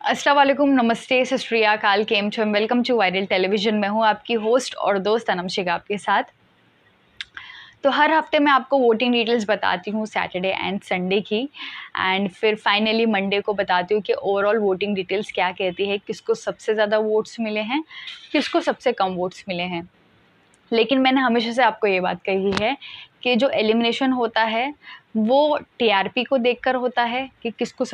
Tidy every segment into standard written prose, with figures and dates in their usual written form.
अस्सलाम वालेकुम, नमस्ते, सत श्री अकाल, केम छो, वेलकम टू वायरल टेलीविज़न। मैं हूँ आपकी होस्ट और दोस्त अनम शेख आपके साथ। तो हर हफ्ते मैं आपको वोटिंग डिटेल्स बताती हूँ सैटरडे एंड संडे की, एंड फिर फाइनली मंडे को बताती हूँ कि ओवरऑल वोटिंग डिटेल्स क्या कहती है, किसको सबसे ज़्यादा वोट्स मिले हैं, किसको सबसे कम वोट्स मिले हैं। लेकिन मैंने हमेशा से आपको ये बात कही है कि जो एलिमिनेशन होता है वो टीआरपी को देखकर होता है कि किसको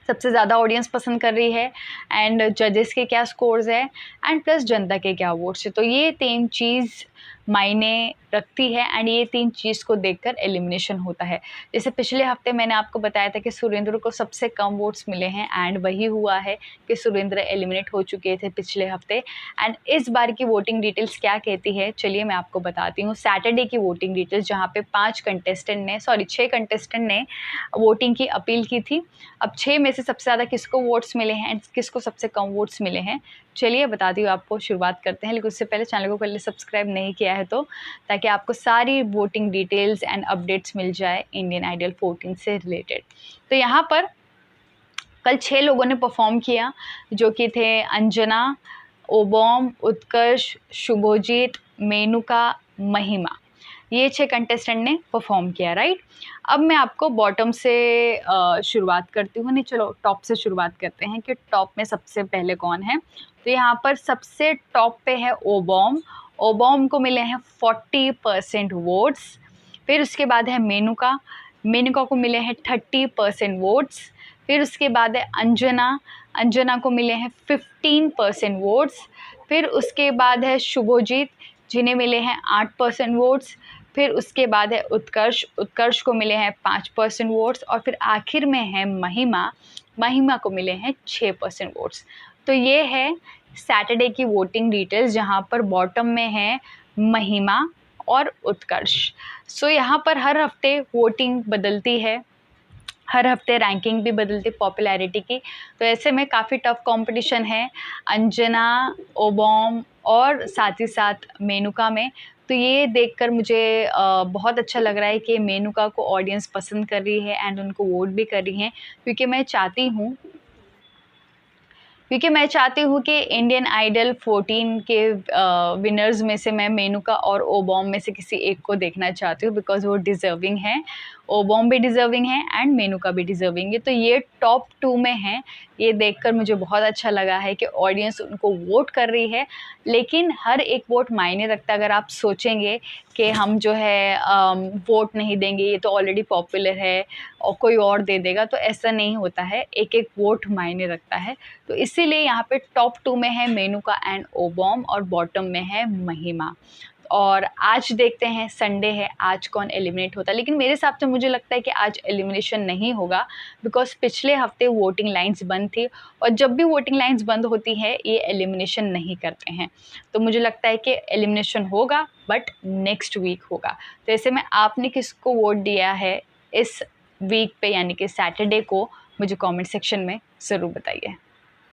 सबसे ज़्यादा ऑडियंस पसंद कर रही है, एंड जजेस के क्या स्कोर्स है, एंड प्लस जनता के क्या वोट्स है। तो ये तीन चीज़ मायने रखती है एंड ये तीन चीज़ को देखकर एलिमिनेशन होता है। जैसे पिछले हफ्ते मैंने आपको बताया था कि सुरेंद्र को सबसे कम वोट्स मिले हैं, एंड वही हुआ है कि सुरेंद्र एलिमिनेट हो चुके थे पिछले हफ्ते। एंड इस बार की वोटिंग डिटेल्स क्या कहती है, चलिए मैं आपको बताती हूँ। सैटरडे की वोटिंग डिटेल्स, जहाँ पे 6 कंटेस्टेंट ने वोटिंग की अपील की थी। अब 6 में से सबसे ज़्यादा किसको वोट्स मिले हैं एंड किसको सबसे कम वोट्स मिले हैं, चलिए बताती हूँ आपको। शुरुआत करते हैं, लेकिन उससे पहले चैनल को पहले सब्सक्राइब नहीं किया है तो, ताकि आपको सारी वोटिंग डिटेल्स एंड अपडेट्स मिल जाए इंडियन आइडल 14 से रिलेटेड। तो यहाँ पर कल 6 लोगों ने परफॉर्म किया, जो कि थे अंजना, ओबॉम, उत्कर्ष, शुभोजीत, मेनुका, महिमा। ये 6 कंटेस्टेंट ने परफॉर्म किया, राइट। अब मैं आपको बॉटम से शुरुआत करती हूँ, नहीं चलो टॉप से शुरुआत करते हैं कि टॉप में सबसे पहले कौन है। तो यहाँ पर सबसे टॉप पे है ओबॉम। ओबॉम को मिले हैं 40% वोट्स। फिर उसके बाद है मेनुका। मेनुका को मिले हैं 30% वोट्स। फिर उसके बाद है अंजना। अंजना को मिले हैं 15% वोट्स। फिर उसके बाद है शुभोजीत, जिन्हें मिले हैं 8% वोट्स। फिर उसके बाद है उत्कर्ष। उत्कर्ष को मिले हैं 5% वोट्स। और फिर आखिर में है महिमा। महिमा को मिले हैं 6% वोट्स। तो ये है सैटरडे की वोटिंग डिटेल्स, जहाँ पर बॉटम में है महिमा और उत्कर्ष। सो यहाँ पर हर हफ्ते वोटिंग बदलती है, हर हफ्ते रैंकिंग भी बदलती पॉपुलैरिटी की। तो ऐसे में काफ़ी टफ कंपटीशन है अंजना, ओबॉम और साथ ही साथ मेनुका में। तो ये देखकर मुझे बहुत अच्छा लग रहा है कि मेनुका को ऑडियंस पसंद कर रही है एंड उनको वोट भी कर रही हैं, क्योंकि मैं चाहती हूँ कि इंडियन आइडल 14 के विनर्स में से मैं मेनुका और ओबॉम में से किसी एक को देखना चाहती हूँ, बिकॉज वो डिज़र्विंग हैं। ओबॉम भी डिज़र्विंग है एंड मेनुका भी डिज़र्विंग है। तो ये टॉप 2 में हैं। ये देखकर मुझे बहुत अच्छा लगा है कि ऑडियंस उनको वोट कर रही है, लेकिन हर एक वोट मायने रखता है। अगर आप सोचेंगे कि हम जो है वोट नहीं देंगे, ये तो ऑलरेडी पॉपुलर है और कोई और दे देगा, तो ऐसा नहीं होता है। एक एक वोट मायने रखता है। तो इसीलिए यहाँ पे टॉप 2 में है मेनुका एंड ओबॉम और बॉटम में है महिमा। और आज देखते हैं, संडे है, आज कौन एलिमिनेट होता है। लेकिन मेरे हिसाब से मुझे लगता है कि आज एलिमिनेशन नहीं होगा, बिकॉज पिछले हफ्ते वोटिंग लाइंस बंद थी, और जब भी वोटिंग लाइंस बंद होती है ये एलिमिनेशन नहीं करते हैं। तो मुझे लगता है कि एलिमिनेशन होगा, बट नेक्स्ट वीक होगा। तो ऐसे में आपने किसको वोट दिया है इस वीक पे, यानी कि सैटरडे को, मुझे कमेंट सेक्शन में ज़रूर बताइए।